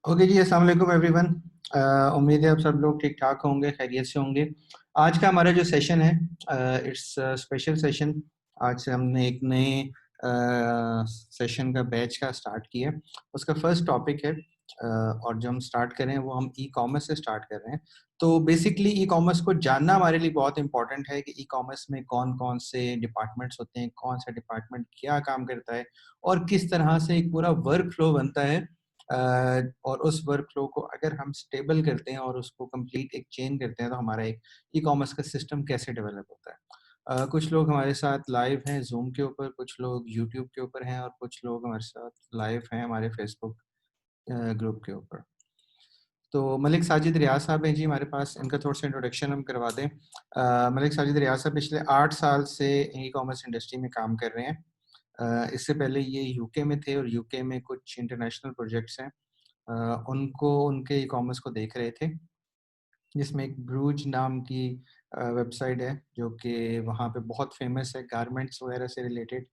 Okay जी, अस्सलाम वालेकुम everyone. उम्मीद है आप सब लोग ठीक ठाक होंगे, खैरियत से होंगे। आज का हमारा जो सेशन है, इट्स स्पेशल सेशन। आज से हमने एक नए सेशन का बैच का स्टार्ट किया है। उसका फर्स्ट टॉपिक है, और जो हम स्टार्ट कर रहे हैं वो हम ई कॉमर्स से स्टार्ट कर रहे हैं। तो बेसिकली ई कॉमर्स को जानना हमारे लिए बहुत इंपॉर्टेंट है कि ई कॉमर्स में कौन कौन से डिपार्टमेंट्स होते हैं, कौन सा डिपार्टमेंट क्या काम करता है, और किस तरह से एक पूरा वर्क फ्लो बनता है। और उस वर्क फ्लो को अगर हम स्टेबल करते हैं और उसको कंप्लीट एक चेन करते हैं, तो हमारा एक ई कॉमर्स का सिस्टम कैसे डेवलप होता है। कुछ लोग हमारे साथ लाइव हैं जूम के ऊपर, कुछ लोग यूट्यूब के ऊपर हैं, और कुछ लोग हमारे साथ लाइव हैं हमारे फेसबुक ग्रुप के ऊपर। तो मलिक साजिद रियाज साहब हैं जी हमारे पास, इनका थोड़ा सा इंट्रोडक्शन हम करवा दें। मलिक साजिद रियाज साहब पिछले 8 साल से ई कॉमर्स इंडस्ट्री में काम कर रहे हैं। इससे पहले ये यूके में थे और यूके में कुछ इंटरनेशनल प्रोजेक्ट्स हैं, उनको उनके ई कॉमर्स को देख रहे थे, जिसमें एक ब्रूज नाम की वेबसाइट है जो कि वहाँ पे बहुत फेमस है, गारमेंट्स वगैरह से रिलेटेड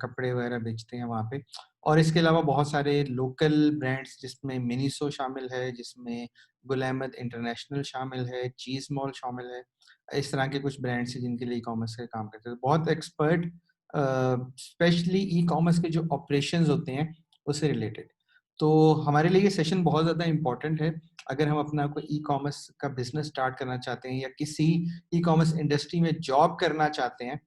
कपड़े वगैरह बेचते हैं वहाँ पे। और इसके अलावा बहुत सारे लोकल ब्रांड्स, जिसमें मिनीसो शामिल है, जिसमें गुल अहमद इंटरनेशनल शामिल है, चीज़ मॉल शामिल है। इस तरह के कुछ ब्रांड्स हैं जिनके लिए ई कॉमर्स का काम करते हैं, बहुत एक्सपर्ट, स्पेशली ई कॉमर्स के जो ऑपरेशंस होते हैं उससे रिलेटेड। तो हमारे लिए ये सेशन बहुत ज़्यादा इम्पोर्टेंट है। अगर हम अपना कोई ई कॉमर्स का बिजनेस स्टार्ट करना चाहते हैं या किसी ई कॉमर्स इंडस्ट्री में जॉब करना चाहते हैं,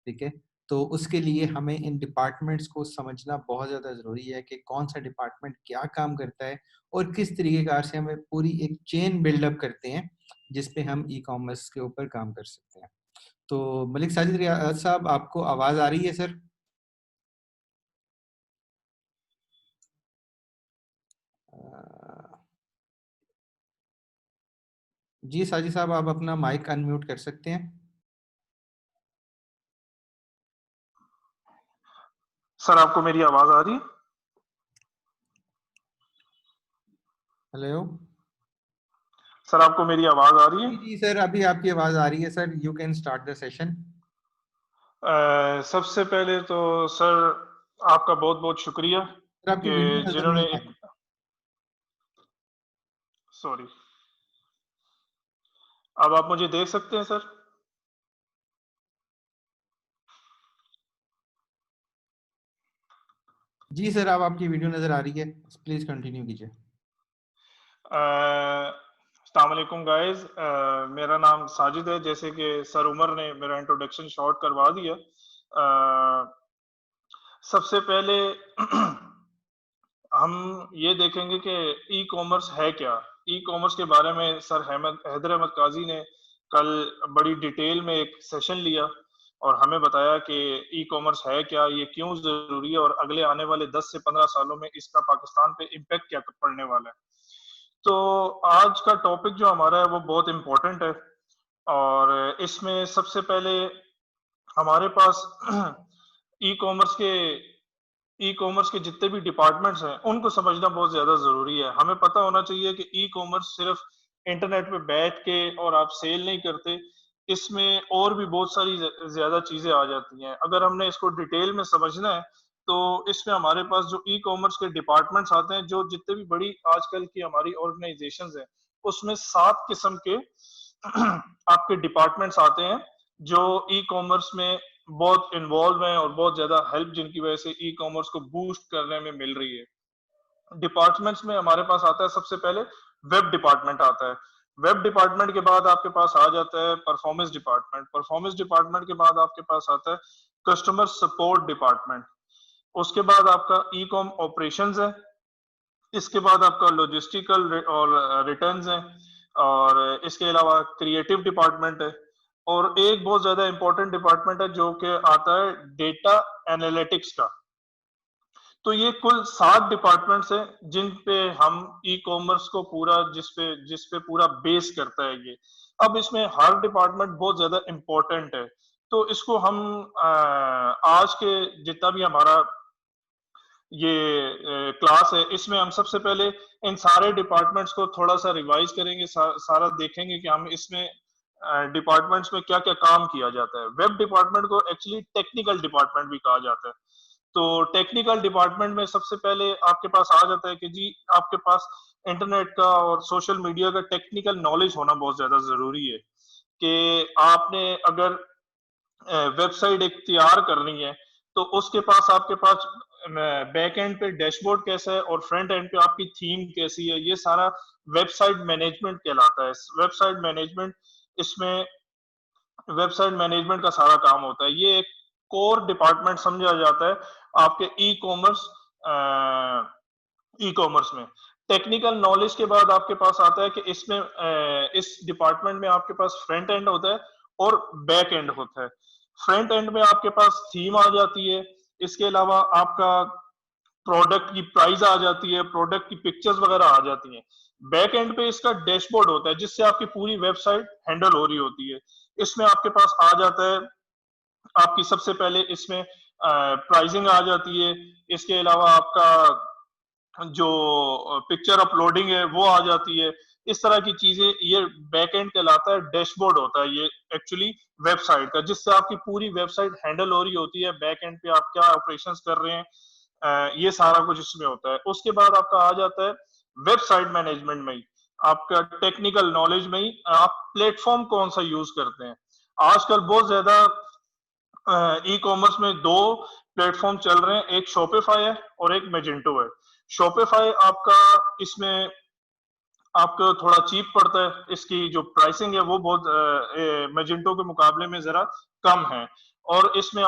ठीक है, तो उसके लिए हमें इन डिपार्टमेंट्स को समझना बहुत ज़्यादा ज़रूरी है कि कौन सा डिपार्टमेंट क्या काम करता है और किस तरीके कार से हमें पूरी एक चेन बिल्डअप करते हैं जिस पे हम ई कॉमर्स के ऊपर काम कर सकते हैं। तो मलिक साजिद रियाज साहब, आपको आवाज़ आ रही है सर? जी साजिद साहब, आप अपना माइक अनम्यूट कर सकते हैं। सर, आपको मेरी आवाज आ रही है? हेलो। सर, आपको मेरी आवाज आ रही है? जी जी सर, अभी आपकी आवाज़ आ रही है sir, you can start the session. सबसे पहले तो सर, आपका बहुत बहुत शुक्रिया सर आपकी कि वीडियो नज़र जिन्होंने नहीं आ एक रही। सॉरी। अब आप मुझे देख सकते हैं सर? जी सर, अब आपकी वीडियो नज़र आ रही है, प्लीज़ कंटिन्यू कीजिए। अस्सलाम वालेकुम गाइस। मेरा नाम साजिद है, जैसे कि सर उमर ने मेरा इंट्रोडक्शन शॉर्ट करवा दिया। सबसे पहले हम ये देखेंगे कि ई कॉमर्स है क्या। ई कॉमर्स के बारे में सर हैदर अहमद काजी ने कल बड़ी डिटेल में एक सेशन लिया और हमें बताया कि ई कॉमर्स है क्या, ये क्यों जरूरी है और अगले आने वाले 10 से 15 सालों में इसका पाकिस्तान पे इम्पैक्ट क्या पड़ने वाला है। तो आज का टॉपिक जो हमारा है वो बहुत इम्पोर्टेंट है और इसमें सबसे पहले हमारे पास ई कॉमर्स के ई कॉमर्स के जितने भी डिपार्टमेंट्स हैं उनको समझना बहुत ज्यादा जरूरी है। हमें पता होना चाहिए कि ई कॉमर्स सिर्फ इंटरनेट पे बैठ के और आप सेल नहीं करते, इसमें और भी बहुत सारी ज्यादा चीजें आ जाती हैं। अगर हमने इसको डिटेल में समझना है तो इसमें हमारे पास जो ई कॉमर्स के डिपार्टमेंट्स आते हैं, जो जितने भी बड़ी आजकल की हमारी ऑर्गेनाइजेशंस हैं, उसमें 7 किस्म के आपके डिपार्टमेंट्स आते हैं जो ई कॉमर्स में बहुत इन्वॉल्व हैं और बहुत ज्यादा हेल्प जिनकी वजह से ई कॉमर्स को बूस्ट करने में मिल रही है। डिपार्टमेंट्स में हमारे पास आता है सबसे पहले वेब डिपार्टमेंट आता है। वेब डिपार्टमेंट के बाद आपके पास आ जाता है परफॉर्मेंस डिपार्टमेंट। परफॉर्मेंस डिपार्टमेंट के बाद आपके पास आता है कस्टमर सपोर्ट डिपार्टमेंट। उसके बाद आपका ई कॉम ऑपरेशंस है। इसके बाद आपका लॉजिस्टिकल और रिटर्न्स है और इसके अलावा क्रिएटिव डिपार्टमेंट है और एक बहुत ज्यादा इंपॉर्टेंट डिपार्टमेंट है जो कि आता है डेटा एनालिटिक्स का। तो ये कुल 7 डिपार्टमेंट्स हैं जिन पे हम ई कॉमर्स को पूरा जिस पे पूरा बेस करता है ये। अब इसमें हर डिपार्टमेंट बहुत ज्यादा इंपॉर्टेंट है, तो इसको हम आज के जितना भी हमारा ये क्लास है इसमें हम सबसे पहले इन सारे डिपार्टमेंट्स को थोड़ा सा रिवाइज करेंगे, सारा देखेंगे कि हम इसमें डिपार्टमेंट्स में क्या क्या काम किया जाता है। वेब डिपार्टमेंट को एक्चुअली टेक्निकल डिपार्टमेंट भी कहा जाता है। तो टेक्निकल डिपार्टमेंट में सबसे पहले आपके पास आ जाता है कि जी आपके पास इंटरनेट का और सोशल मीडिया का टेक्निकल नॉलेज होना बहुत ज्यादा जरूरी है कि आपने अगर वेबसाइट एक तैयार करनी है तो उसके पास आपके पास बैक एंड पे डैशबोर्ड कैसा है और फ्रंट एंड पे आपकी थीम कैसी है, ये सारा वेबसाइट मैनेजमेंट कहलाता है। वेबसाइट मैनेजमेंट, इसमें वेबसाइट मैनेजमेंट का सारा काम होता है। ये एक कोर डिपार्टमेंट समझा जाता है आपके ई कॉमर्स में। टेक्निकल नॉलेज के बाद आपके पास आता है कि इसमें इस डिपार्टमेंट में आपके पास फ्रंट एंड होता है और बैक एंड होता है। फ्रंट एंड में आपके पास थीम आ जाती है, इसके अलावा आपका प्रोडक्ट की प्राइस आ जाती है, प्रोडक्ट की पिक्चर्स वगैरह आ जाती हैं। बैक एंड पे इसका डैशबोर्ड होता है जिससे आपकी पूरी वेबसाइट हैंडल हो रही होती है। इसमें आपके पास आ जाता है आपकी सबसे पहले इसमें प्राइसिंग आ जाती है, इसके अलावा आपका जो पिक्चर अपलोडिंग है वो आ जाती है। इस तरह की चीजें ये बैक एंड कहलाता है, डैशबोर्ड होता है ये एक्चुअली वेबसाइट का, जिससे आपकी पूरी वेबसाइट हैंडल हो रही होती है। बैक एंड पे आप क्या ऑपरेशंस कर रहे हैं, ये सारा कुछ इसमें होता है। उसके बाद आपका आ जाता है वेबसाइट मैनेजमेंट में ही, आपका टेक्निकल नॉलेज में ही आप प्लेटफॉर्म कौन सा यूज करते हैं। आजकल बहुत ज्यादा ई कॉमर्स में दो प्लेटफॉर्म चल रहे हैं, एक शॉपिफाई है और एक मैजेंटो है। शॉपिफाई आपका इसमें आपको थोड़ा चीप पड़ता है, इसकी जो प्राइसिंग है वो बहुत मैजेंटो के मुकाबले में जरा कम है। और इसमें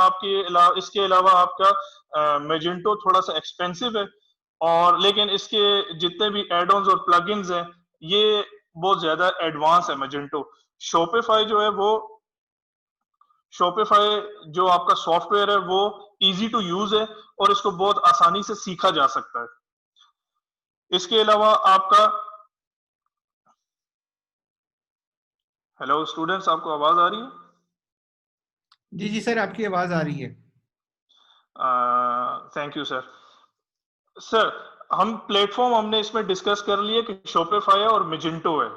इसके अलावा आपका मैजेंटो थोड़ा सा एक्सपेंसिव है, और लेकिन इसके जितने भी एड ऑन्स और प्लगइन्स हैं ये बहुत ज्यादा एडवांस है मैजेंटो। शॉपिफाई जो है वो शॉपिफाई जो आपका सॉफ्टवेयर है वो इजी टू यूज है और इसको बहुत आसानी से सीखा जा सकता है। इसके अलावा आपका, हेलो स्टूडेंट्स, आपको आवाज आ रही है? जी जी सर, आपकी आवाज आ रही है। Thank you sir. सर, हम प्लेटफॉर्म हमने इसमें डिस्कस कर लिए कि शॉपिफाई और मैजेंटो है।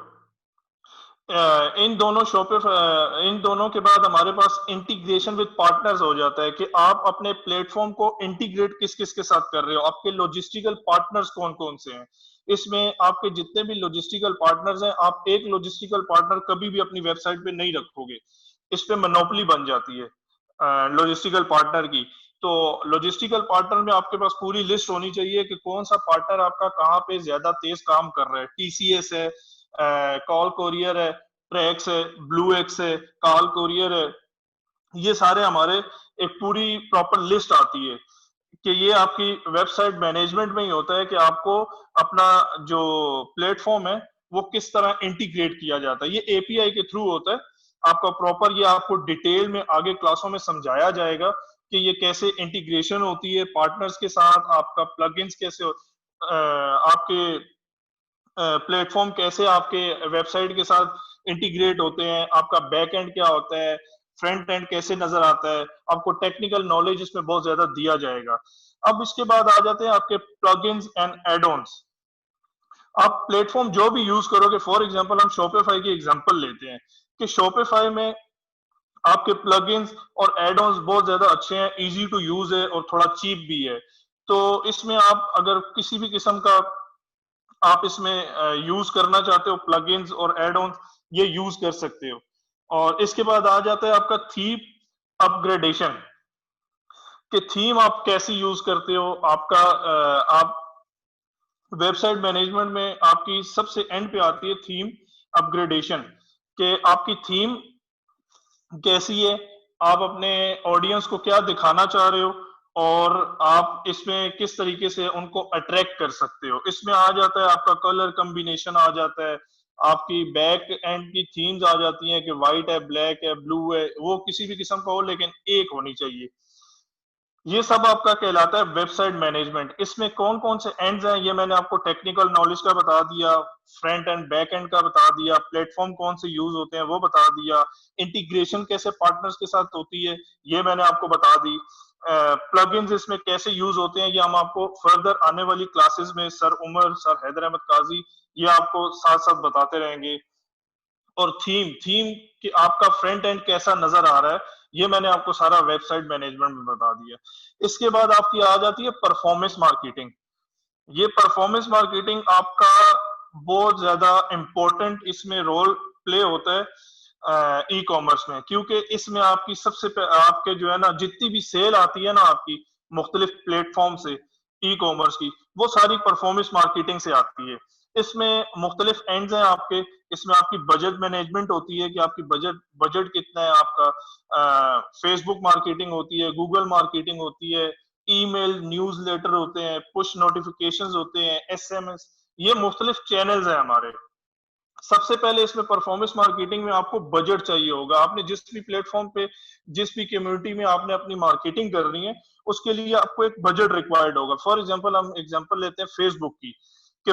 इन दोनों के बाद हमारे पास इंटीग्रेशन विद पार्टनर्स हो जाता है कि आप अपने प्लेटफॉर्म को इंटीग्रेट किस किस के साथ कर रहे हो, आपके लॉजिस्टिकल पार्टनर्स कौन कौन से हैं। इसमें आपके जितने भी लॉजिस्टिकल पार्टनर्स हैं, आप एक लॉजिस्टिकल पार्टनर कभी भी अपनी वेबसाइट पे नहीं रखोगे, इस पे मोनोपोली बन जाती है लॉजिस्टिकल पार्टनर की। तो लॉजिस्टिकल पार्टनर में आपके पास पूरी लिस्ट होनी चाहिए कि कौन सा पार्टनर आपका कहाँ पे ज्यादा तेज काम कर रहा है। टीसीएस है, कॉल कोरियर है, ट्रैक्स है, ब्लू एक्स है, कॉल कोरियर है, ये सारे हमारे एक पूरी प्रॉपर लिस्ट आती है कि ये आपकी वेबसाइट मैनेजमेंट में ही होता है कि आपको अपना जो प्लेटफॉर्म है वो किस तरह इंटीग्रेट किया जाता है। ये एपीआई के थ्रू होता है आपका प्रॉपर, ये आपको डिटेल में आगे क्लासों में समझाया जाएगा कि ये कैसे इंटीग्रेशन होती है पार्टनर्स के साथ, आपका प्लगइन्स कैसे आपके प्लेटफॉर्म कैसे आपके वेबसाइट के साथ इंटीग्रेट होते हैं, आपका बैक एंड क्या होता है, फ्रंट एंड कैसे नजर आता है, आपको टेक्निकल नॉलेज इसमें बहुत ज्यादा दिया जाएगा। अब इसके बाद आ जाते हैं आपके प्लगइन्स एंड एड ऑन्स। आप प्लेटफॉर्म जो भी यूज करोगे, फॉर एग्जांपल हम शॉपिफाई की एग्जांपल लेते हैं कि शॉपिफाई में आपके प्लगइन्स और एड ऑन्स बहुत ज्यादा अच्छे हैं, इजी टू यूज है और थोड़ा चीप भी है। तो इसमें आप अगर किसी भी किस्म का आप इसमें यूज करना चाहते हो प्लगइन्स और एड ऑन, ये यूज कर सकते हो। और इसके बाद आ जाता है आपका थीम अपग्रेडेशन, कि थीम आप कैसे यूज करते हो। आपका आप वेबसाइट मैनेजमेंट में आपकी सबसे एंड पे आती है थीम अपग्रेडेशन, कि आपकी थीम कैसी है, आप अपने ऑडियंस को क्या दिखाना चाह रहे हो और आप इसमें किस तरीके से उनको अट्रैक्ट कर सकते हो। इसमें आ जाता है आपका कलर कॉम्बिनेशन आ जाता है, आपकी बैक एंड की थीम्स आ जाती हैं कि व्हाइट है, ब्लैक है, ब्लू है, वो किसी भी किस्म का हो लेकिन एक होनी चाहिए। ये सब आपका कहलाता है वेबसाइट मैनेजमेंट। इसमें कौन कौन से एंड्स हैं ये मैंने आपको टेक्निकल नॉलेज का बता दिया, फ्रंट एंड बैक एंड का बता दिया, प्लेटफॉर्म कौन से यूज होते हैं वो बता दिया, इंटीग्रेशन कैसे पार्टनर्स के साथ होती है ये मैंने आपको बता दी, प्लगइन्स इसमें कैसे यूज होते हैं ये हम आपको फर्दर आने वाली क्लासेस में सर उमर, सर हैदर अहमद काजी ये आपको साथ साथ बताते रहेंगे। और थीम थीम कि आपका फ्रंट एंड कैसा नजर आ रहा है, ये मैंने आपको सारा वेबसाइट मैनेजमेंट में बता दिया। इसके बाद आपकी आ जाती है परफॉर्मेंस मार्केटिंग। ये परफॉर्मेंस मार्केटिंग आपका बहुत ज्यादा इंपॉर्टेंट इसमें रोल प्ले होता है ई कॉमर्स में, क्योंकि इसमें आपकी आपके जो है ना जितनी भी सेल आती है ना आपकी मुख्तलिफ प्लेटफॉर्म से ई कॉमर्स की, वो सारी परफॉर्मेंस मार्केटिंग से आती है। इसमें मुख्तलिफ एंड्स हैं आपके। इसमें आपकी बजट मैनेजमेंट होती है कि आपकी बजट बजट कितना है आपका, फेसबुक मार्केटिंग होती है, गूगल मार्केटिंग होती है, ईमेल न्यूज़लेटर होते हैं, पुश नोटिफिकेशंस होते हैं, एसएमएस, ये मुख्तलिफ चैनल्स हैं हमारे। सबसे पहले इसमें परफॉर्मेंस मार्केटिंग में आपको बजट चाहिए होगा। आपने जिस भी प्लेटफॉर्म पे, जिस भी कम्युनिटी में आपने अपनी मार्केटिंग करनी है, उसके लिए आपको एक बजट रिक्वायर्ड होगा। फॉर एग्जांपल हम एग्जांपल लेते हैं फेसबुक की, कि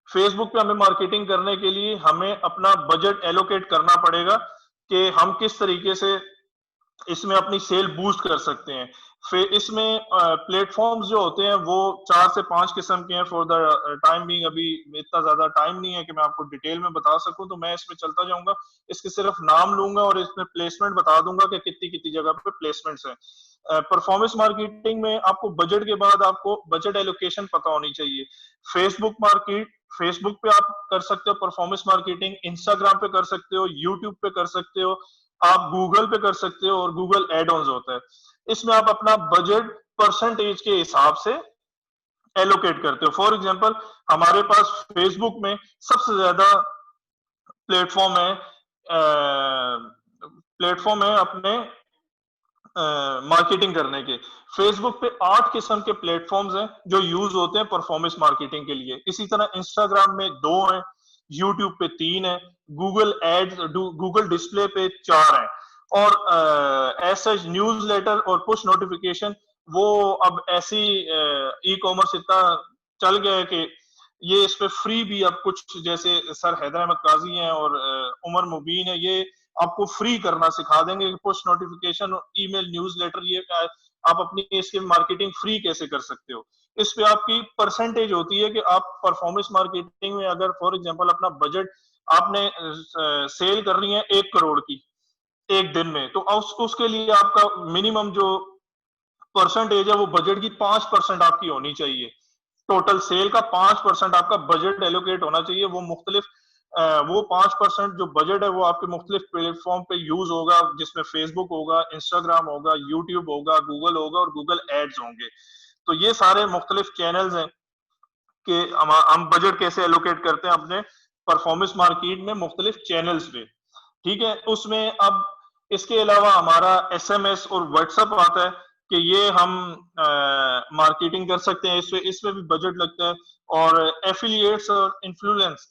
फेसबुक पे हमें मार्केटिंग करने के लिए हमें अपना बजट एलोकेट करना पड़ेगा कि हम किस तरीके से इसमें अपनी सेल बूस्ट कर सकते हैं। फिर इसमें प्लेटफॉर्म्स जो होते हैं वो 4 से 5 किस्म के हैं। फॉर द टाइम बीइंग अभी इतना ज्यादा टाइम नहीं है कि मैं आपको डिटेल में बता सकूं, तो मैं इसमें चलता जाऊंगा। इसके सिर्फ नाम लूंगा और इसमें प्लेसमेंट बता दूंगा कि कितनी कितनी जगह पे प्लेसमेंट्स हैं। परफॉर्मेंस मार्केटिंग में आपको बजट के बाद आपको बजट एलोकेशन पता होनी चाहिए। फेसबुक पे आप कर सकते हो परफॉर्मेंस मार्केटिंग, इंस्टाग्राम पे कर सकते हो, यूट्यूब पे कर सकते हो, आप गूगल पे कर सकते हो, और गूगल एड ऑन्स होता है। इसमें आप अपना बजट परसेंटेज के हिसाब से एलोकेट करते हो। फॉर एग्जांपल हमारे पास फेसबुक में सबसे ज्यादा प्लेटफॉर्म है अपने मार्केटिंग करने के। फेसबुक पे 8 किस्म के प्लेटफॉर्म्स हैं जो यूज होते हैं परफॉर्मेंस मार्केटिंग के लिए। इसी तरह इंस्टाग्राम में 2 हैं, यूट्यूब पे 3 है, गूगल डिस्प्ले पे 4 है, और ऐसा न्यूज लेटर और पुश नोटिफिकेशन वो अब ऐसी ई कॉमर्स इतना चल गया है कि ये इस पे फ्री भी अब कुछ, जैसे सर हैदर अहमद काजी हैं और उमर मुबीन है, ये आपको फ्री करना सिखा देंगे कि पुश नोटिफिकेशन, ईमेल, न्यूज़लेटर, ये आप अपनी इसकी मार्केटिंग फ्री कैसे कर सकते हो। इस पे आपकी परसेंटेज होती है कि आप परफॉर्मेंस मार्केटिंग में अगर फॉर एग्जांपल अपना बजट आपने सेल करनी है 1 करोड़ की एक दिन में, तो उसके लिए आपका मिनिमम जो परसेंटेज है वो बजट की 5% आपकी होनी चाहिए। टोटल सेल का 5% आपका बजट एलोकेट होना चाहिए। वो 5% जो बजट है वो आपके मुख्तलिफ प्लेटफॉर्म पे यूज होगा, जिसमें फेसबुक होगा, इंस्टाग्राम होगा, यूट्यूब होगा, गूगल होगा और गूगल एड्स होंगे। तो ये सारे मुख्तलिफ चैनल्स हैं कि हम बजट कैसे एलोकेट करते हैं अपने परफॉर्मेंस मार्केट में मुख्तलिफ चैनल्स पे। ठीक है, उसमें अब इसके अलावा हमारा एसएमएस और व्हाट्सएप आता है कि ये हम मार्केटिंग कर सकते हैं, इसमें भी बजट लगता है। और एफिलिएट्स और इन्फ्लुएंस,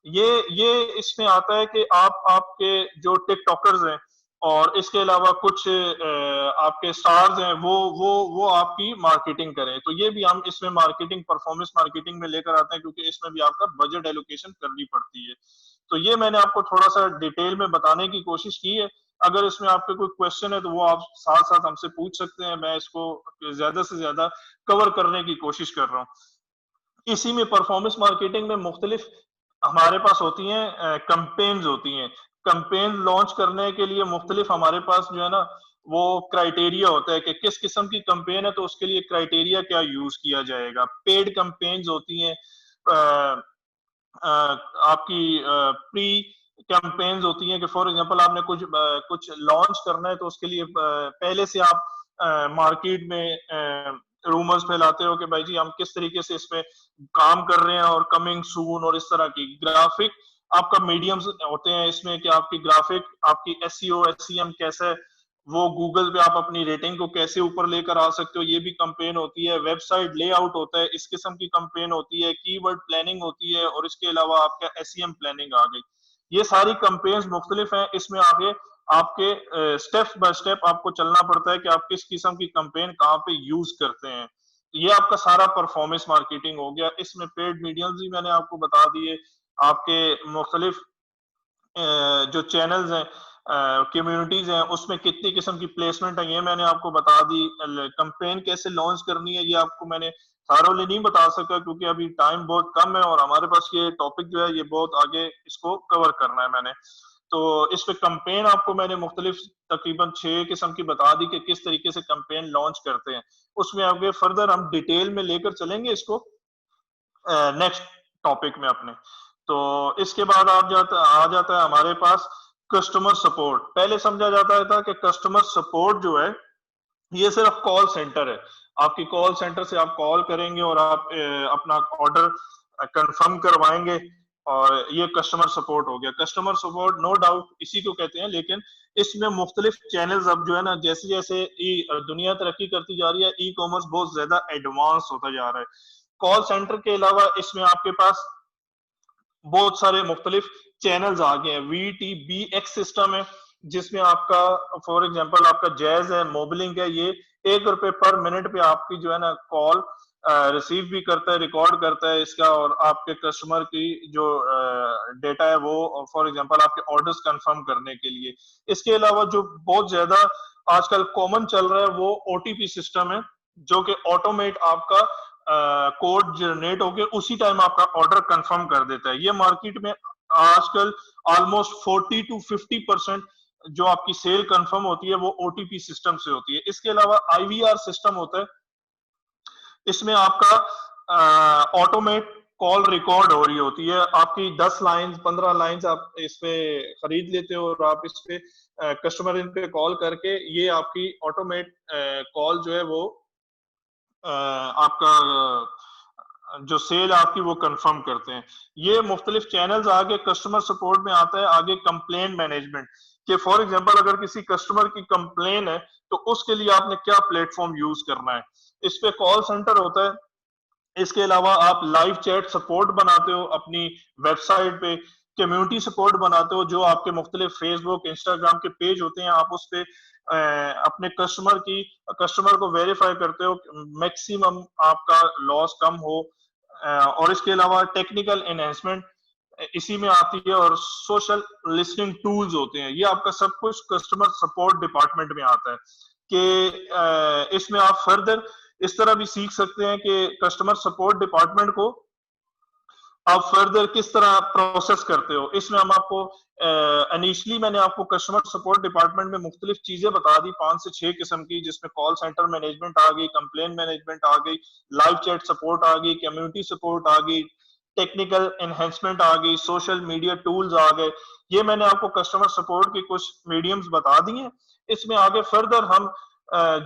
ये इसमें आता है कि आप आपके जो टिकटॉकर्स हैं और इसके अलावा कुछ आपके स्टार्स हैं, वो आपकी मार्केटिंग करें। तो ये भी हम इसमें मार्केटिंग, परफॉर्मेंस मार्केटिंग में लेकर आते हैं, क्योंकि इसमें भी आपका बजट एलोकेशन करनी पड़ती है। तो ये मैंने आपको थोड़ा सा डिटेल में बताने की कोशिश की है। अगर इसमें आपके कोई क्वेश्चन है तो वो आप साथ साथ हमसे पूछ सकते हैं, मैं इसको ज्यादा से ज्यादा कवर करने की कोशिश कर रहा हूँ। इसी में परफॉर्मेंस मार्केटिंग में मुख्तलिफ हमारे पास होती हैं कंपेन्स होती हैं। कंपेन लॉन्च करने के लिए मुख्तलिफ हमारे पास जो है ना वो क्राइटेरिया होता है कि किस किस्म की कंपेन है, तो उसके लिए क्राइटेरिया क्या यूज किया जाएगा। पेड कंपेन्स होती हैं, आपकी प्री कैंपेन्स होती हैं कि फॉर एग्जांपल आपने कुछ लॉन्च करना है, तो उसके लिए पहले से आप मार्केट में रूमर्स फैलाते हो कि भाई जी हम किस तरीके से इसमें काम कर रहे हैं और कमिंग सून, और इस तरह की ग्राफिक आपका मीडियम्स होते हैं इसमें कि आपकी ग्राफिक, आपकी एसईओ एसईएम कैसा है, वो गूगल पे आप अपनी रेटिंग को कैसे ऊपर लेकर आ सकते हो, ये भी कंपेन होती है। वेबसाइट लेआउट होता है, इस किस्म की कंपेन होती है। कीवर्ड प्लानिंग होती है, और इसके अलावा आपका एसईएम प्लानिंग आ गई। ये सारी कंपेन्स मुख्तलिफ हैं। इसमें आगे आपके स्टेप बाय स्टेप आपको चलना पड़ता है कि आप किस किस्म की कंपेन कहाँ पे यूज करते हैं। ये आपका सारा परफॉर्मेंस मार्केटिंग हो गया। इसमें पेड मीडियम्स भी मैंने आपको बता दिए, आपके मुख्तलिफ जो चैनल्स हैं, कम्युनिटीज हैं, उसमें कितनी किस्म की प्लेसमेंट है ये मैंने आपको बता दी। कंपेन कैसे लॉन्च करनी है ये आपको मैंने थारोली नहीं बता सका, क्योंकि अभी टाइम बहुत कम है और हमारे पास ये टॉपिक जो है ये बहुत आगे इसको कवर करना है मैंने। तो इस पे कैंपेन आपको मैंने मुख्तलिफ तकरीबन 6 किस्म की बता दी कि किस तरीके से कैंपेन लॉन्च करते हैं। उसमें आगे फर्दर हम डिटेल में लेकर चलेंगे इसको नेक्स्ट टॉपिक में अपने। तो इसके बाद आ जाता है हमारे पास कस्टमर सपोर्ट। पहले समझा जाता था कि कस्टमर सपोर्ट जो है ये सिर्फ कॉल सेंटर है। आपकी कॉल सेंटर से आप कॉल करेंगे और आप अपना ऑर्डर कंफर्म करवाएंगे और ये कस्टमर सपोर्ट हो गया। कस्टमर सपोर्ट नो डाउट इसी को कहते हैं, लेकिन इसमें मुख्तलिफ चैनल्स अब जो है ना, जैसे जैसे दुनिया तरक्की करती जा रही है, ई कॉमर्स बहुत ज्यादा एडवांस होता जा रहा है। कॉल सेंटर के अलावा इसमें आपके पास बहुत सारे मुख्तलिफ चैनल्स आ गए हैं। VTBX सिस्टम है जिसमें आपका फॉर एग्जांपल आपका जैज है, मोबिलिंग है, ये ₹1 पर मिनट पे आपकी जो है ना कॉल रिसीव भी करता है, रिकॉर्ड करता है इसका, और आपके कस्टमर की जो डेटा है वो फॉर एग्जांपल आपके ऑर्डर्स कंफर्म करने के लिए। इसके अलावा जो बहुत ज्यादा आजकल कॉमन चल रहा है वो OTP सिस्टम है, जो कि ऑटोमेट आपका कोड जनरेट होकर उसी टाइम आपका ऑर्डर कंफर्म कर देता है। ये मार्केट में आजकल ऑलमोस्ट 40 to 50% जो आपकी सेल कंफर्म होती है वो OTP सिस्टम से होती है। इसके अलावा IVR सिस्टम होता है, इसमें आपका ऑटोमेट कॉल रिकॉर्ड हो रही होती है। आपकी 10 लाइन 15 लाइन आप इस पे खरीद लेते हो और आप इस पे कस्टमर इन पे कॉल करके ये आपकी ऑटोमेट कॉल जो है वो आपका जो सेल आपकी वो कंफर्म करते हैं। ये मुख्तलिफ चैनल्स आगे कस्टमर सपोर्ट में आता है। आगे कंप्लेन मैनेजमेंट कि फॉर एग्जांपल अगर किसी कस्टमर की कंप्लेन है तो उसके लिए आपने क्या प्लेटफॉर्म यूज करना है। इस पे कॉल सेंटर होता है। इसके अलावा आप लाइव चैट सपोर्ट बनाते हो अपनी वेबसाइट पे, कम्युनिटी सपोर्ट बनाते हो, जो आपके मुख्तलिफ फेसबुक इंस्टाग्राम के पेज होते हैं, आप उस पे अपने कस्टमर को वेरीफाई करते हो, मैक्सिमम आपका लॉस कम हो। और इसके अलावा टेक्निकल एनहेंसमेंट इसी में आती है, और सोशल लिसनिंग टूल्स होते हैं। ये आपका सब कुछ कस्टमर सपोर्ट डिपार्टमेंट में आता है कि इसमें आप फर्दर इस तरह भी सीख सकते हैं कि कस्टमर सपोर्ट डिपार्टमेंट को आप फर्दर किस तरह प्रोसेस करते हो। इसमें हम आपको इनिशियली मैंने आपको कस्टमर सपोर्ट डिपार्टमेंट में मुख्तलिफ चीजें बता दी 5 से 6 किस्म की, जिसमें कॉल सेंटर मैनेजमेंट आ गई, कंप्लेन मैनेजमेंट आ गई, लाइव चैट सपोर्ट आ गई, कम्युनिटी सपोर्ट आ गई, टेक्निकल एनहेंसमेंट आ गई, सोशल मीडिया टूल्स आ गए। ये मैंने आपको कस्टमर सपोर्ट के कुछ मीडियम्स बता दिए। इसमें आगे फर्दर हम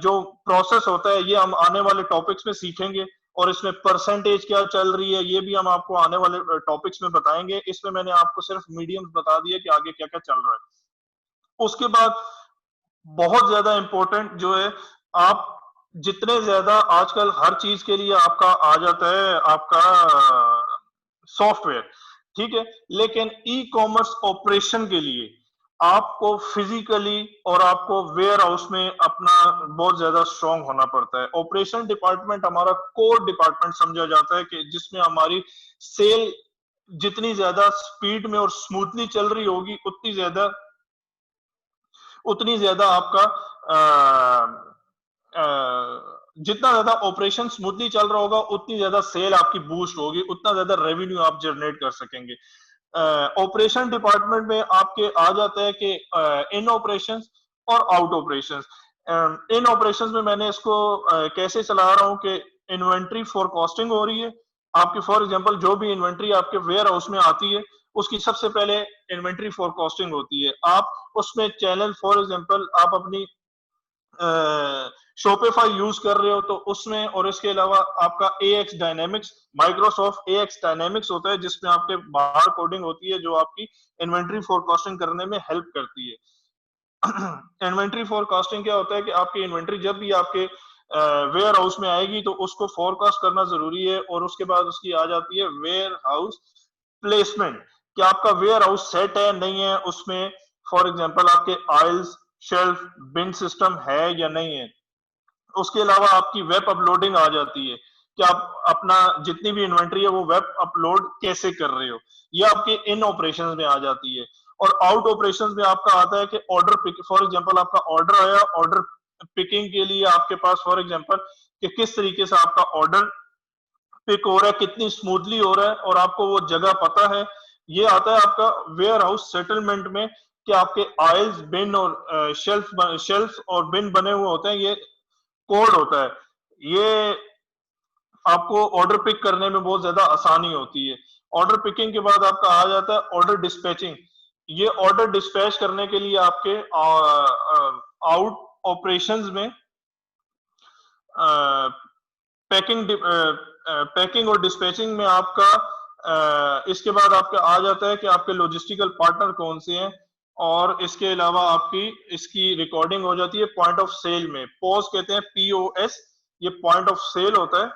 जो प्रोसेस होता है ये हम आने वाले टॉपिक्स में सीखेंगे, और इसमें परसेंटेज क्या चल रही है ये भी हम आपको आने वाले टॉपिक्स में बताएंगे। इसमें मैंने आपको सिर्फ मीडियम्स बता दिए कि आगे क्या क्या चल रहा है। उसके बाद बहुत ज्यादा इंपॉर्टेंट जो है, आप जितने ज्यादा आजकल हर चीज के लिए आपका आ जाता है आपका सॉफ्टवेयर, ठीक है, लेकिन ई कॉमर्स ऑपरेशन के लिए आपको फिजिकली और आपको वेयर हाउस में अपना बहुत ज्यादा स्ट्रांग होना पड़ता है। ऑपरेशन डिपार्टमेंट हमारा कोर डिपार्टमेंट समझा जाता है कि जिसमें हमारी सेल जितनी ज्यादा स्पीड में और स्मूथली चल रही होगी उतनी ज्यादा आपका जितना ज्यादा ऑपरेशन स्मूथली चल रहा होगा उतनी ज्यादा सेल आपकी बूस्ट होगी, उतना ज्यादा रेवेन्यू आप जनरेट कर सकेंगे। ऑपरेशन डिपार्टमेंट में आपके आ जाता है कि इन ऑपरेशंस और आउट ऑपरेशंस। इन ऑपरेशंस में मैंने इसको कैसे चला रहा हूं कि इन्वेंट्री फोरकास्टिंग हो रही है आपकी। फॉर एग्जांपल जो भी इन्वेंट्री आपके वेयर हाउस में आती है उसकी सबसे पहले इन्वेंट्री फोरकास्टिंग होती है। आप उसमें चैनल फॉर एग्जांपल आप अपनी शॉपिफाई यूज कर रहे हो तो उसमें, और इसके अलावा आपका AX dynamics, Microsoft AX dynamics होता है जिसमें आपके बाहर कोडिंग होती है जो आपकी इन्वेंट्री फोरकास्टिंग करने में हेल्प करती है। इन्वेंट्री फोरकास्टिंग क्या होता है कि आपकी इन्वेंट्री जब भी आपके वेयर हाउस में आएगी तो उसको फोरकास्ट करना जरूरी है, और उसके बाद उसकी आ जाती है वेयर हाउस प्लेसमेंट कि आपका वेयर हाउस सेट है नहीं है, उसमें फॉर एग्जांपल आपके आइल्स शेल्फ बिन सिस्टम है या नहीं है। उसके अलावा आपकी वेब अपलोडिंग आ जाती है कि आप अपना जितनी भी इन्वेंट्री है वो वेब अपलोड कैसे कर रहे हो, ये आपके इन ऑपरेशंस में आ जाती है। और आउट ऑपरेशंस में आपका आता है कि ऑर्डर पिक, फॉर एग्जांपल आपका ऑर्डर आया, ऑर्डर पिकिंग के लिए आपके पास फॉर एग्जांपल कि किस तरीके से आपका ऑर्डर पिक हो रहा है, कितनी स्मूथली हो रहा है और आपको वो जगह पता है। ये आता है आपका वेयर हाउस सेटलमेंट में कि आपके आइल्स, बिन और शेल्फ और बिन बने हुए होते हैं, ये कोड होता है। ये आपको ऑर्डर पिक करने में बहुत ज्यादा आसानी होती है। ऑर्डर पिकिंग के बाद आपका आ जाता है ऑर्डर डिस्पैचिंग। ये ऑर्डर डिस्पैच करने के लिए आपके आउट ऑपरेशंस में पैकिंग पैकिंग और डिस्पैचिंग में आपका इसके बाद आपका आ जाता है कि आपके लॉजिस्टिकल पार्टनर कौन से हैं, और इसके अलावा आपकी इसकी रिकॉर्डिंग हो जाती है पॉइंट ऑफ सेल में। पोस कहते हैं, POS, ये पॉइंट ऑफ सेल होता है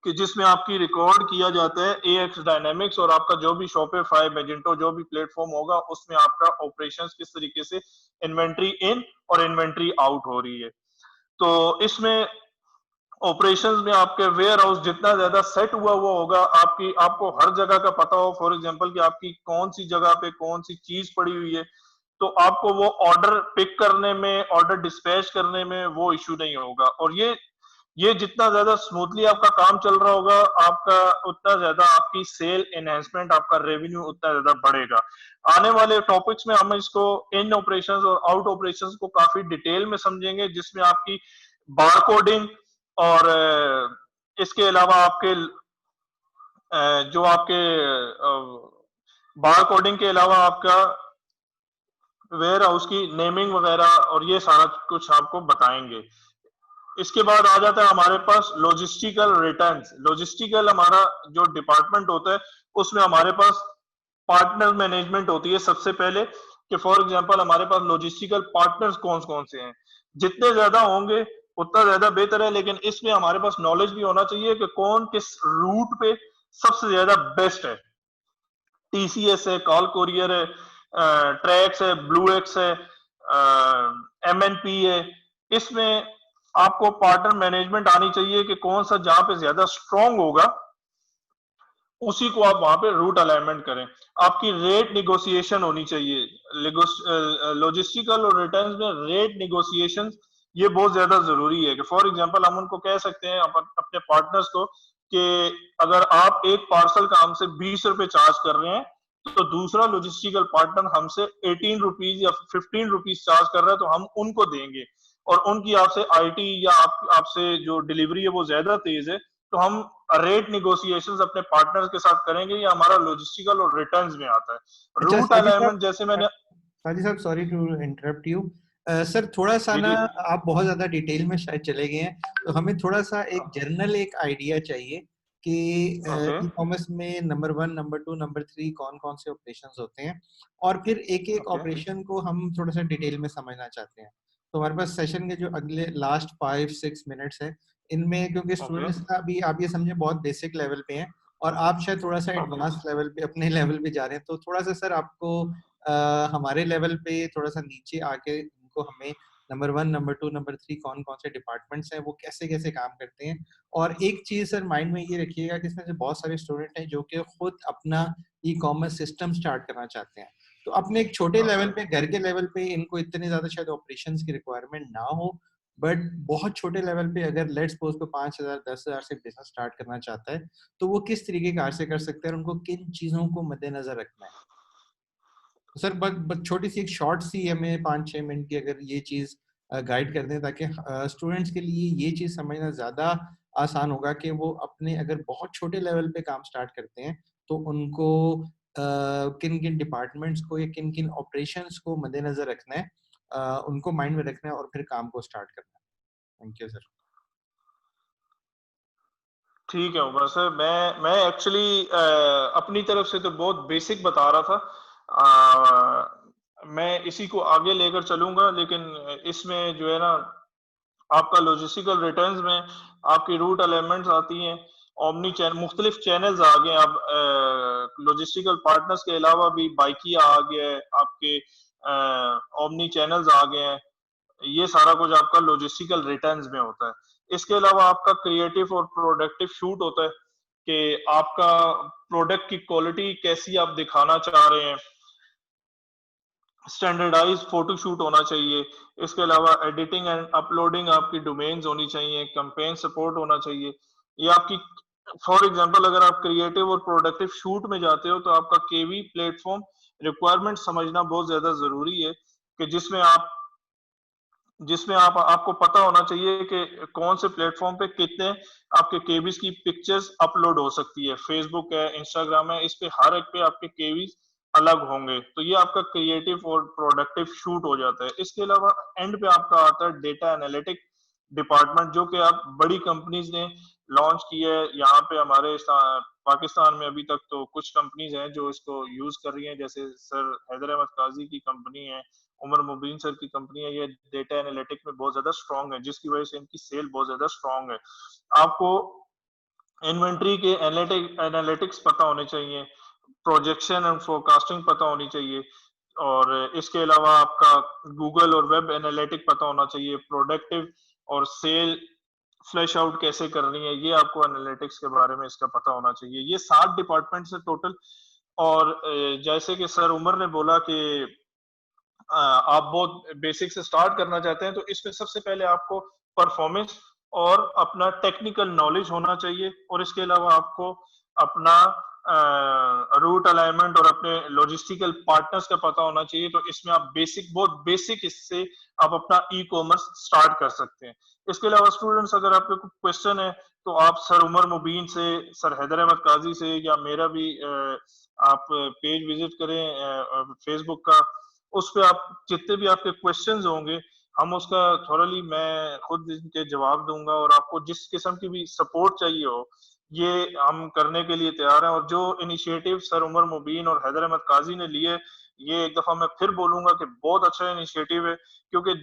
कि जिसमें आपकी रिकॉर्ड किया जाता है AX डायनेमिक्स, और आपका जो भी शॉपिफाई, मैजेंटो, जो भी प्लेटफॉर्म होगा उसमें आपका ऑपरेशंस किस तरीके से इन्वेंट्री इन और इन्वेंट्री आउट हो रही है। तो इसमें ऑपरेशंस में आपके वेयर हाउस जितना ज्यादा सेट हुआ होगा, आपको हर जगह का पता हो, फॉर एग्जांपल कि आपकी कौन सी जगह पे कौन सी चीज पड़ी हुई है, तो आपको वो ऑर्डर पिक करने में, ऑर्डर डिस्पैच करने में वो इश्यू नहीं होगा। और ये जितना ज्यादा स्मूथली आपका काम चल रहा होगा, आपका उतना ज्यादा आपकी सेल एनहेंसमेंट, आपका रेवेन्यू उतना ज्यादा बढ़ेगा। आने वाले टॉपिक्स में हम इसको इन ऑपरेशंस और आउट ऑपरेशंस को काफी डिटेल में समझेंगे, जिसमें आपकी बार कोडिंग और इसके अलावा आपके जो आपके बार कोडिंग के अलावा आपका वेयर हाउस की नेमिंग वगैरह और ये सारा कुछ आपको बताएंगे। इसके बाद आ जाता है हमारे पास लॉजिस्टिकल रिटर्न्स। लॉजिस्टिकल हमारा जो डिपार्टमेंट होता है, उसमें हमारे पास पार्टनर मैनेजमेंट होती है सबसे पहले, कि फॉर एग्जांपल हमारे पास लॉजिस्टिकल पार्टनर्स कौन कौन से हैं। जितने ज्यादा होंगे उतना ज्यादा बेहतर है, लेकिन इसमें हमारे पास नॉलेज भी होना चाहिए कि कौन किस रूट पे सबसे ज्यादा बेस्ट है। TCS है, कॉल कोरियर है, ट्रैक्स है, ब्लू एक्स है, MNP है। इसमें आपको पार्टनर मैनेजमेंट आनी चाहिए कि कौन सा जहां पे ज्यादा स्ट्रांग होगा उसी को आप वहां पे रूट अलाइनमेंट करें। आपकी रेट निगोशिएशन होनी चाहिए। लॉजिस्टिकल और रिटर्न्स में रेट निगोशिएशन ये बहुत ज्यादा जरूरी है। कि फॉर एग्जांपल हम उनको कह सकते हैं अपने पार्टनर्स को कि अगर आप एक पार्सल का हमसे 20 रुपए चार्ज कर रहे हैं, तो दूसरा लॉजिस्टिकल पार्टनर हमसे 18 रुपीज या 15 रुपीज चार्ज कर रहा है, तो हम उनको देंगे। और उनकी आपसे IT या आपसे जो डिलीवरी है वो ज्यादा तेज है, तो हम रेट निगोशिएशंस अपने पार्टनर्स के साथ करेंगे। ये हमारा लॉजिस्टिकल और रिटर्न्स में आता है। अच्छा रूट अलाइनमेंट जैसे मैंने साजिद साहब, sorry to interrupt you sir, थोड़ा सा जी ना जी आप बहुत ज्यादा डिटेल में शायद चले गए हैं, तो हमें थोड़ा सा एक जनरल एक आइडिया चाहिए कि ओके ई कॉमर्स में नंबर 1, नंबर 2, नंबर 3 कौन कौन से ऑपरेशंस होते हैं, और फिर एक एक ओके ऑपरेशन को हम थोड़ा सा डिटेल में समझना चाहते हैं। तो हमारे पास सेशन के जो अगले लास्ट 5-6 मिनट्स है, इनमें क्योंकि ओके स्टूडेंट्स का भी आप ये समझे बहुत बेसिक लेवल पे हैं, और आप शायद थोड़ा सा ओके एडवांस लेवल पे अपने लेवल पे जा रहे हैं, तो थोड़ा सा सर आपको हमारे लेवल पे थोड़ा सा नीचे आके उनको हमें नंबर 1, नंबर 2, नंबर 3 कौन कौन से डिपार्टमेंट्स हैं, वो कैसे कैसे काम करते हैं। और एक चीज सर माइंड में ये रखिएगा कि इसमें से बहुत सारे स्टूडेंट हैं जो कि खुद अपना ई कॉमर्स सिस्टम स्टार्ट करना चाहते हैं, तो अपने एक छोटे ओके लेवल पे, घर के लेवल पे इनको इतने ज्यादा शायद ऑपरेशंस की रिक्वायरमेंट ना हो, बट बहुत छोटे लेवल पे अगर लेट्स सपोज को 5,000 10,000 से बिजनेस स्टार्ट करना चाहता है, तो वो किस तरीके कार से कर सकते हैं और उनको किन चीजों को मद्देनजर रखना है। तो सर बस छोटी सी एक शॉर्ट सी हमें 5-6 मिनट की अगर ये चीज गाइड कर दें, ताकि स्टूडेंट्स के लिए ये चीज समझना ज्यादा आसान होगा कि वो अपने अगर बहुत छोटे लेवल पे काम स्टार्ट करते हैं, तो उनको किन किन डिपार्टमेंट्स को या किन किन ऑपरेशंस को मद्देनजर रखना है, उनको माइंड में रखना है और फिर काम को स्टार्ट करना है। Thank you sir. ठीक है उमर सर। मैं एक्चुअली अपनी तरफ से तो बहुत बेसिक बता रहा था। मैं इसी को आगे लेकर चलूंगा, लेकिन इसमें जो है ना, आपका लॉजिस्टिकल रिटर्न्स में आपकी रूट अलाइनमेंट्स आती हैं। ओमनी चैनल, मुख्तलिफ चैनल्स आ गए। अब लॉजिस्टिकल पार्टनर्स के अलावा भी बाइकिया आ गया है, आपके ओमनी चैनल्स आ गए हैं। ये सारा कुछ आपका लॉजिस्टिकल रिटर्न्स में होता है। इसके अलावा आपका क्रिएटिव और प्रोडक्टिव शूट होता है कि आपका प्रोडक्ट की क्वालिटी कैसी आप दिखाना चाह रहे हैं। स्टैंडर्डाइज फोटो शूट होना चाहिए। इसके अलावा एडिटिंग एंड अपलोडिंग आपकी डोमेन्स होनी चाहिए। कैंपेन सपोर्ट होना चाहिए। ये आपकी, फॉर एग्जांपल अगर आप क्रिएटिव और प्रोडक्टिव शूट में जाते हो, तो आपका केवी प्लेटफॉर्म रिक्वायरमेंट समझना बहुत ज्यादा जरूरी है कि जिसमें आप आपको पता होना चाहिए कि कौन से प्लेटफॉर्म पे कितने आपके केबीज की पिक्चर्स अपलोड हो सकती है। फेसबुक है, इंस्टाग्राम है, इस पे हर एक पे आपके केबीज अलग होंगे, तो ये आपका क्रिएटिव और प्रोडक्टिव शूट हो जाता है। इसके अलावा एंड पे आपका आता है डेटा एनालिटिक डिपार्टमेंट, जो कि आप बड़ी कंपनीज ने लॉन्च की है। यहाँ पे हमारे पाकिस्तान में अभी तक तो कुछ कंपनीज हैं जो इसको यूज कर रही हैं, जैसे सर हैदर अहमद काजी की कंपनी है, उमर मुबीन सर की कंपनी है। ये डेटा एनालिटिक में बहुत ज्यादा स्ट्रांग है, जिसकी वजह से इनकी सेल बहुत ज्यादा स्ट्रांग है। आपको इन्वेंट्री के एनालिटिक्स पता होने चाहिए, प्रोजेक्शन एंड फोरकास्टिंग पता होनी चाहिए, और इसके अलावा आपका गूगल और वेब एनालिटिक पता होना चाहिए। प्रोडक्टिव और सेल फ्लैश आउट कैसे करनी है, ये आपको एनालिटिक्स के बारे में इसका पता होना चाहिए। ये 7 डिपार्टमेंट्स है टोटल। और जैसे कि सर उमर ने बोला कि आप बहुत बेसिक से स्टार्ट करना चाहते हैं, तो इसमें सबसे पहले आपको परफॉर्मेंस और अपना टेक्निकल नॉलेज होना चाहिए, और इसके अलावा आपको अपना रूट अलाइनमेंट और अपने लॉजिस्टिकल पार्टनर्स का पता होना चाहिए। तो इसमें आप बहुत बेसिक इससे आप अपना ई कॉमर्स स्टार्ट कर सकते हैं। इसके अलावा स्टूडेंट्स, अगर आपके कोई क्वेश्चन है तो आप सर उमर मुबीन से, सर हैदर अहमद काजी से, या मेरा भी आप पेज विजिट करें फेसबुक का। उस पे आप जितने भी आपके क्वेश्चंस होंगे, हम उसका थॉरली मैं खुद इनके जवाब दूंगा, और आपको जिस किस्म की भी सपोर्ट चाहिए हो, ये हम करने के लिए तैयार हैं। और जो इनिशिएटिव सर उमर मुबीन और हैदर अहमद काजी ने लिए, ये एक दफा मैं फिर बोलूंगा कि बहुत अच्छा इनिशिएटिव है, क्योंकि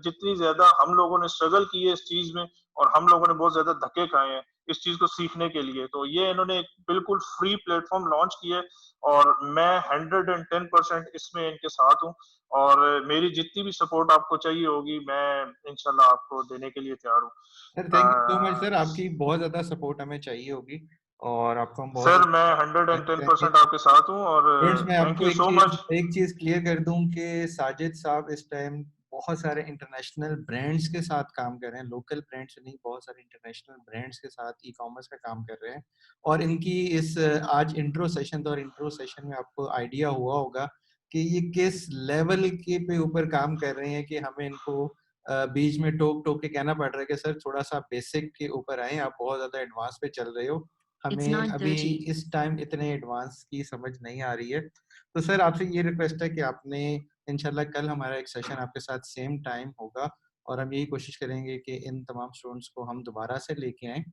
जितनी ज्यादा हम लोगों ने स्ट्रगल की है इस चीज में, और हम लोगों ने बहुत ज्यादा धक्के खाए हैं इस चीज को सीखने के लिए, तो ये इन्होंने एक बिल्कुल फ्री प्लेटफॉर्म लॉन्च किया है, और मैं 110% इसमें इनके साथ हूँ। और मेरी जितनी भी सपोर्ट आपको चाहिए होगी, मैं इंशाल्लाह आपको देने के लिए तैयार हूँ। Sir thank you so much sir, आपकी बहुत ज़्यादा सपोर्ट हमें चाहिए होगी और आपको हम बहुत सर मैं ज़्यादा हंड्रेड एंड हेल्प टेन करेंगे। परसेंट आपके साथ हूँ, और फ्रेंड्स मैं थैंक आपको यू सो मच। एक चीज़ क्लियर कर दूं कि साजिद साहब इस टाइम बहुत सारे इंटरनेशनल ब्रांड्स के साथ काम कर रहे हैं, लोकल ब्रांड्स नहीं, बहुत सारे इंटरनेशनल ब्रांड्स के साथ ई कॉमर्स का काम कर रहे हैं। और इनकी इस आज इंट्रो सेशन था, और इंट्रो सेशन में आपको आइडिया हुआ होगा कि ये किस लेवल के पे ऊपर काम कर रहे हैं कि हमें इनको बीच में टोक टोक के कहना पड़ रहा है कि सर थोड़ा सा बेसिक के ऊपर आए, आप बहुत ज़्यादा एडवांस पे चल रहे हो, It's हमें not अभी dirty. इस टाइम इतने एडवांस की समझ नहीं आ रही है। तो सर आपसे ये रिक्वेस्ट है कि आपने इंशाल्लाह कल हमारा एक सेशन आपके साथ सेम टाइम होगा, और हम यही कोशिश करेंगे कि इन तमाम स्टूडेंट्स को हम दोबारा से लेके आएँ।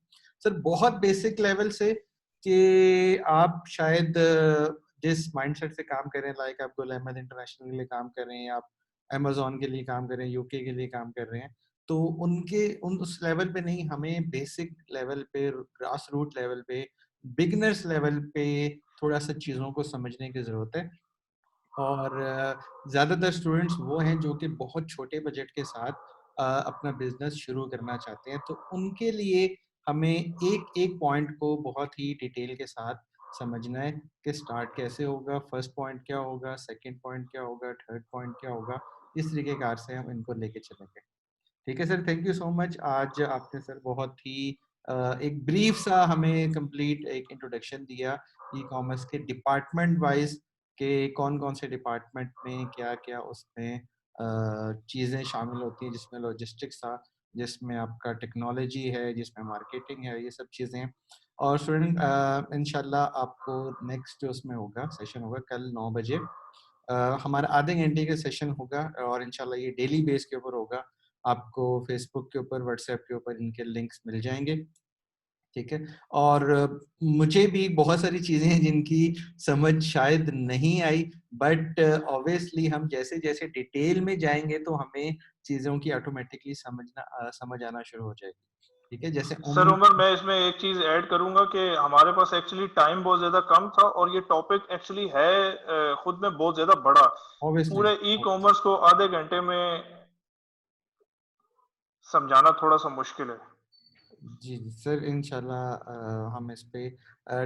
सर बहुत बेसिक लेवल से कि आप शायद जिस माइंडसेट से काम कर रहे हैं, लाइक आप गुल अहमद इंटरनेशनल के लिए काम कर रहे हैं, आप अमेज़न के लिए काम कर रहे हैं, यूके के लिए काम कर रहे हैं, तो उस लेवल पे नहीं, हमें बेसिक लेवल पे, ग्रास रूट लेवल पे, बिगिनर्स लेवल पे थोड़ा सा चीज़ों को समझने की ज़रूरत है। और ज़्यादातर स्टूडेंट्स वो हैं जो कि बहुत छोटे बजट के साथ अपना बिजनेस शुरू करना चाहते हैं, तो उनके लिए हमें एक एक पॉइंट को बहुत ही डिटेल के साथ समझना है कि स्टार्ट कैसे होगा, फर्स्ट पॉइंट क्या होगा, सेकंड पॉइंट क्या होगा, थर्ड पॉइंट क्या होगा, इस तरीके कार से हम इनको लेके चलेंगे। ठीक है sir, thank you so much. आज आपने सर बहुत ही एक ब्रीफ सा हमें कंप्लीट एक इंट्रोडक्शन दिया ई कॉमर्स के डिपार्टमेंट वाइज, के कौन कौन से डिपार्टमेंट में क्या क्या उसमें चीज़ें शामिल होती हैं, जिसमें लॉजिस्टिक्स था, जिसमें आपका टेक्नोलॉजी है, जिसमें मार्केटिंग है, ये सब चीज़ें। और स्टूडेंट इंशाल्लाह आपको नेक्स्ट जो उसमें होगा सेशन होगा कल 9 बजे, हमारा आधे घंटे का सेशन होगा, और इंशाल्लाह ये डेली बेस के ऊपर होगा। आपको फेसबुक के ऊपर, व्हाट्सएप के ऊपर इनके लिंक्स मिल जाएंगे। ठीक है। और मुझे भी बहुत सारी चीज़ें हैं जिनकी समझ शायद नहीं आई, बट ऑब्वियसली हम जैसे जैसे डिटेल में जाएंगे तो हमें चीज़ों की ऑटोमेटिकली समझ आना शुरू हो जाएगी। ठीक है, जैसे सर उमर, मैं इसमें एक चीज ऐड करूंगा कि हमारे पास एक्चुअली टाइम बहुत ज्यादा कम था, और ये टॉपिक एक्चुअली है खुद में बहुत ज्यादा बड़ा। ऑब्वियसली पूरे ई कॉमर्स को आधे घंटे में समझाना थोड़ा सा मुश्किल है। जी, जी सर, इंशाल्लाह हम इस पे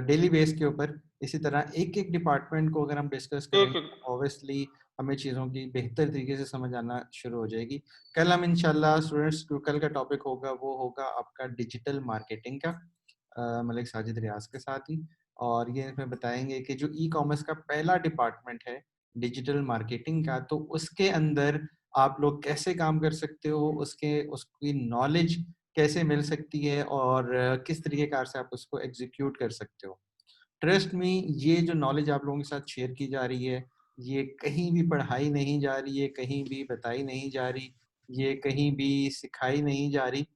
डेली बेस के ऊपर इसी तरह एक-एक डिपार्टमेंट को अगर हम डिस्कस एक करेंगे, एक ऑब्वियसली हमें चीज़ों की बेहतर तरीके से समझ आना शुरू हो जाएगी। कल हम इंशाल्लाह स्टूडेंट्स को कल का टॉपिक होगा, वो होगा आपका डिजिटल मार्केटिंग का, मलिक साजिद रियाज के साथ ही। और ये इसमें बताएंगे कि जो ई कॉमर्स का पहला डिपार्टमेंट है डिजिटल मार्केटिंग का, तो उसके अंदर आप लोग कैसे काम कर सकते हो, उसकी नॉलेज कैसे मिल सकती है और किस तरीके कार से आप उसको एग्जीक्यूट कर सकते हो। ट्रस्ट मी, ये जो नॉलेज आप लोगों के साथ शेयर की जा रही है, ये कहीं भी पढ़ाई नहीं जा रही है, कहीं भी बताई नहीं जा रही, ये कहीं भी सिखाई नहीं जा रही।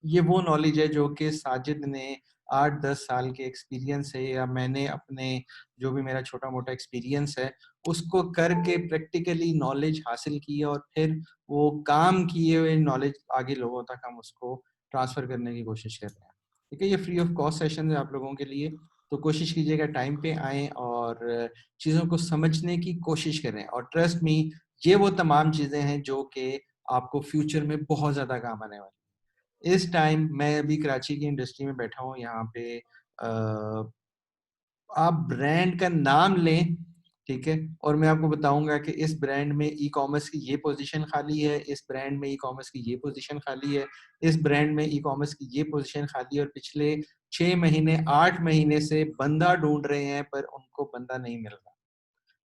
ये वो नॉलेज है जो कि साजिद ने 8-10 साल के एक्सपीरियंस है, या मैंने अपने जो भी मेरा छोटा-मोटा एक्सपीरियंस है, उसको करके प्रैक्टिकली नॉलेज हासिल की है और फिर वो काम किए हुए नॉलेज आगे लोगों तक हम उसको ट्रांसफ़र करने की कोशिश कर रहे हैं। ठीक है? ये फ्री ऑफ कॉस्ट सेशन है आप लोगों के लिए, तो कोशिश कीजिएगा टाइम पे आएँ और चीज़ों को समझने की कोशिश करें और ट्रस्ट मी, ये वो तमाम चीज़ें हैं जो कि आपको फ्यूचर में बहुत ज़्यादा काम आने वाली हैं। इस टाइम मैं अभी कराची की इंडस्ट्री में बैठा हूँ, यहाँ पे आप ब्रांड का नाम लें, ठीक है? और मैं आपको बताऊँगा कि इस ब्रांड में ई-कॉमर्स की ये पोज़ीशन खाली है, इस ब्रांड में ई-कॉमर्स की ये पोज़ीशन खाली है, इस ब्रांड में ई-कॉमर्स की ये पोज़ीशन खाली है और पिछले 6 महीने, 8 महीने से बंदा ढूँढ रहे हैं, पर उनको बंदा नहीं मिल रहा।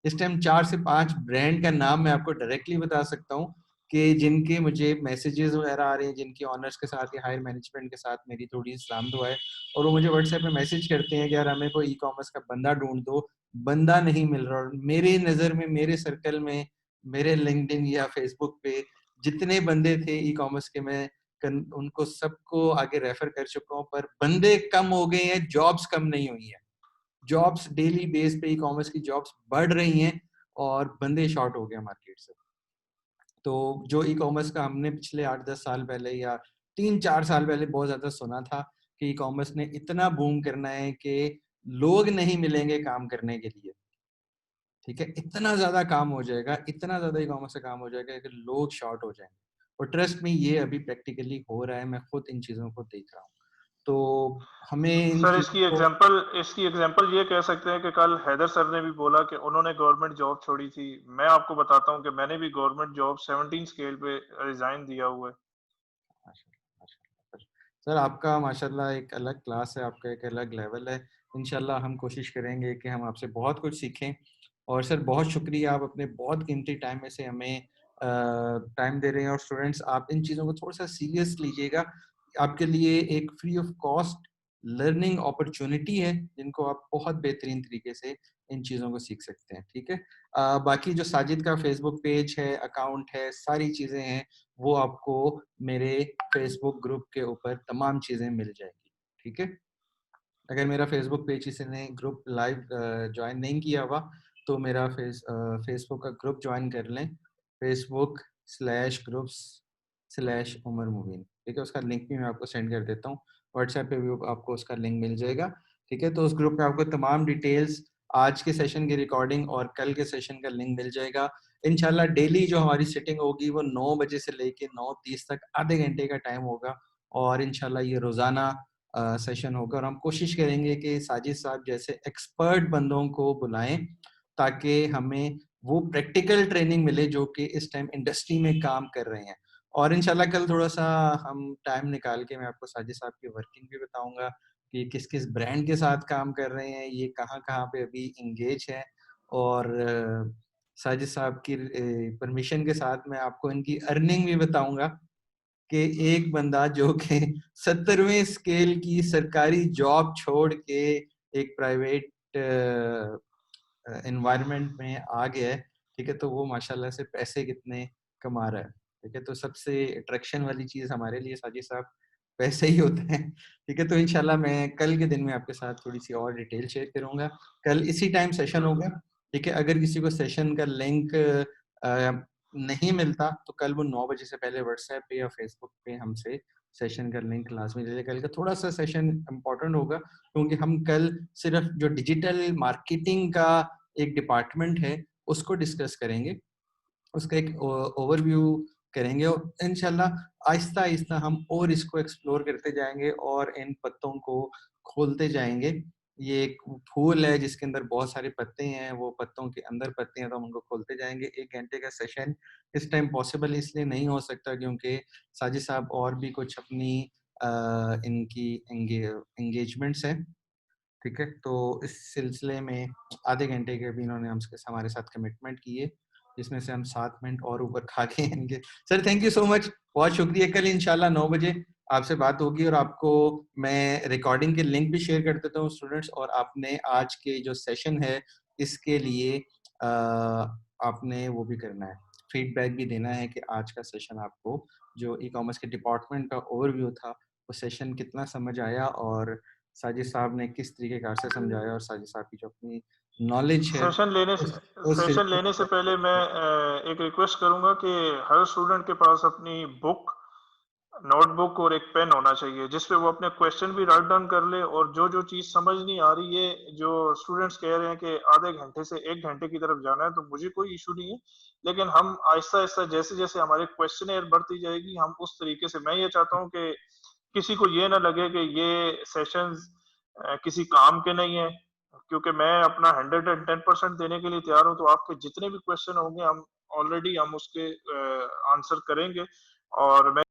इस टाइम 4 से 5 ब्रांड का नाम मैं आपको डायरेक्टली बता सकता हूँ कि जिनके मुझे मैसेजेस वगैरह आ रहे हैं, जिनके ओनर्स के साथ या हायर मैनेजमेंट के साथ मेरी थोड़ी सलाम-दुआ है और वो मुझे व्हाट्सएप पे मैसेज करते हैं कि यार हमें कोई ई-कॉमर्स का बंदा ढूँढ दो, बंदा नहीं मिल रहा। और मेरी नज़र में, मेरे सर्कल में, मेरे लिंक्डइन या फेसबुक पे जितने बंदे थे ई-कॉमर्स के, मैं उनको सबको आगे रेफर कर चुका हूँ, पर बंदे कम हो गए हैं, जॉब्स कम नहीं हुई हैं। जॉब्स डेली बेस पे ई-कॉमर्स की जॉब्स बढ़ रही हैं और बंदे शॉर्ट हो गए मार्केट से। तो जो ई-कॉमर्स का हमने पिछले 8-10 साल पहले या 3-4 साल पहले बहुत ज़्यादा सुना था कि ई-कॉमर्स ने इतना बूम करना है कि लोग नहीं मिलेंगे काम करने के लिए, ठीक है? इतना ज़्यादा काम हो जाएगा, इतना ज़्यादा ई-कॉमर्स से काम हो जाएगा कि लोग शॉर्ट हो जाएँगे। और ट्रस्ट मी, ये अभी प्रैक्टिकली हो रहा है, मैं खुद इन चीज़ों को देख रहा हूँ। तो हमें इन सर चीज़ों को इसकी एग्जांपल ये कह सकते हैं कि कल हैदर सर ने भी बोला कि उन्होंने गवर्नमेंट जॉब छोड़ी थी। मैं आपको बताता हूँ कि मैंने भी गवर्नमेंट जॉब 17 स्केल पे रिजाइन दिया हुआ है। माशाल्लाह, माशाल्लाह। सर आपका माशाल्लाह एक अलग क्लास है, आपका एक अलग लेवल है। इंशाल्लाह हम कोशिश करेंगे कि हम आपसे बहुत कुछ सीखें और सर बहुत शुक्रिया, आप अपने बहुत कीमती टाइम में से हमें टाइम दे रहे हैं और स्टूडेंट्स आप इन चीज़ों को थोड़ा-सा सीरियस लीजिएगा। आपके लिए एक free of cost learning opportunity है, जिनको आप बहुत बेहतरीन तरीके से इन चीज़ों को सीख सकते हैं, ठीक है? बाकी जो साजिद का फ़ेसबुक पेज है, अकाउंट है, सारी चीज़ें हैं, वो आपको मेरे फ़ेसबुक ग्रुप के ऊपर तमाम चीज़ें मिल जाएँगी, ठीक है? अगर मेरा फ़ेसबुक पेज किसी ने ग्रुप लाइव जॉइन नहीं किया हुआ, तो मेरा फ़ेसबुक का ग्रुप जॉइन कर लें, Facebook/groups/उमर मुबीन, ठीक है? उसका लिंक भी मैं आपको सेंड कर देता हूँ, व्हाट्सएप पे भी आपको उसका लिंक मिल जाएगा, ठीक है? तो उस ग्रुप में आपको तमाम डिटेल्स, आज के सेशन की रिकॉर्डिंग और कल के सेशन का लिंक मिल जाएगा। इंशाल्लाह डेली जो हमारी सिटिंग होगी वो 9 बजे से लेके 9:30 तक आधे घंटे का टाइम होगा और इंशाल्लाह ये रोज़ाना सेशन होगा और हम कोशिश करेंगे कि साजिद साहब जैसे एक्सपर्ट बंदों को बुलाएं, ताकि हमें वो प्रैक्टिकल ट्रेनिंग मिले जो कि इस टाइम इंडस्ट्री में काम कर रहे हैं। और इंशाल्लाह कल थोड़ा-सा हम टाइम निकाल के मैं आपको साजिद साहब की वर्किंग भी बताऊँगा कि किस-किस ब्रांड के साथ काम कर रहे हैं, ये कहाँ-कहाँ पे अभी एंगेज हैं और साजिद साहब की परमिशन के साथ मैं आपको इनकी अर्निंग भी बताऊँगा कि एक बंदा जो कि 70वें स्केल की सरकारी जॉब छोड़ के एक प्राइवेट एनवायरनमेंट में आ गया है, ठीक है? तो वो माशाल्लाह से पैसे कितने कमा रहा है, ठीक है? तो सबसे अट्रैक्शन वाली चीज़ हमारे लिए साजिद साहब पैसे ही होते हैं, ठीक है? तो इंशाल्लाह मैं कल के दिन में आपके साथ थोड़ी-सी और डिटेल शेयर करूँगा। कल इसी टाइम सेशन होगा, ठीक है? अगर किसी को सेशन का लिंक नहीं मिलता, तो कल वो 9 बजे से पहले व्हाट्सएप पे या फ़ेसबुक पे हमसे सेशन का लिंक लाज़मी ले लें। कल का थोड़ा-सा सेशन इम्पोर्टेंट होगा, क्योंकि हम कल सिर्फ़ जो डिजिटल मार्केटिंग का एक डिपार्टमेंट है, उसको डिस्कस करेंगे। उसका एक ओवरव्यू करेंगे और इंशाल्लाह आहिस्ता-आहिस्ता हम और इसको एक्सप्लोर करते जाएँगे और इन पत्तों को खोलते जाएँगे। ये एक फूल है जिसके अंदर बहुत सारे पत्ते हैं, वो पत्तों के अंदर पत्ते हैं, तो हम उनको खोलते जाएँगे। 1 घंटे का सेशन इस टाइम पॉसिबल इसलिए नहीं हो सकता क्योंकि साजिद साहब और भी कुछ अपनी इनकी एंगेजमेंट्स हैं। ठीक है, तो इस सिलसिले में आधे घंटे के भी इन्होंने हमारे साथ कमिटमेंट की है, जिसमें से हम 7 मिनट और ऊपर खा के आएंगे। Sir thank you so much, बहुत शुक्रिया। कल इंशाल्लाह 9 बजे आपसे बात होगी और आपको मैं रिकॉर्डिंग के लिंक भी शेयर कर देता हूँ स्टूडेंट्स। और आपने आज के जो सेशन है इसके लिए आपने वो भी करना है, फीडबैक भी देना है कि आज का सेशन आपको जो ई कॉमर्स के डिपार्टमेंट का ओवरव्यू था वो सेशन कितना समझ आया और साजिद साहब ने किस तरीके कार से समझाया और साजिद साहब की जो अपनी नॉलेज है उस सेशन सिलसिले लेने से पहले मैं में। एक रिक्वेस्ट करूंगा कि हर स्टूडेंट के पास अपनी बुक, नोटबुक और एक पेन होना चाहिए जिसपे वो अपने क्वेश्चन भी राइट डाउन कर ले, और जो जो चीज समझ नहीं आ रही है, जो स्टूडेंट्स कह रहे हैं कि आधे घंटे से 1 घंटे की तरफ जाना है, तो मुझे कोई इशू नहीं है, लेकिन हम आहिस्ता आहिस्ता जैसे जैसे हमारे क्वेश्चन बढ़ती जाएगी हम उस तरीके से, मैं ये चाहता हूँ कि किसी को ये ना लगे कि ये सेशंस किसी काम के नहीं है, क्योंकि मैं अपना 110% देने के लिए तैयार हूँ, तो आपके जितने भी क्वेश्चन होंगे हम ऑलरेडी हम उसके आंसर करेंगे। और मैं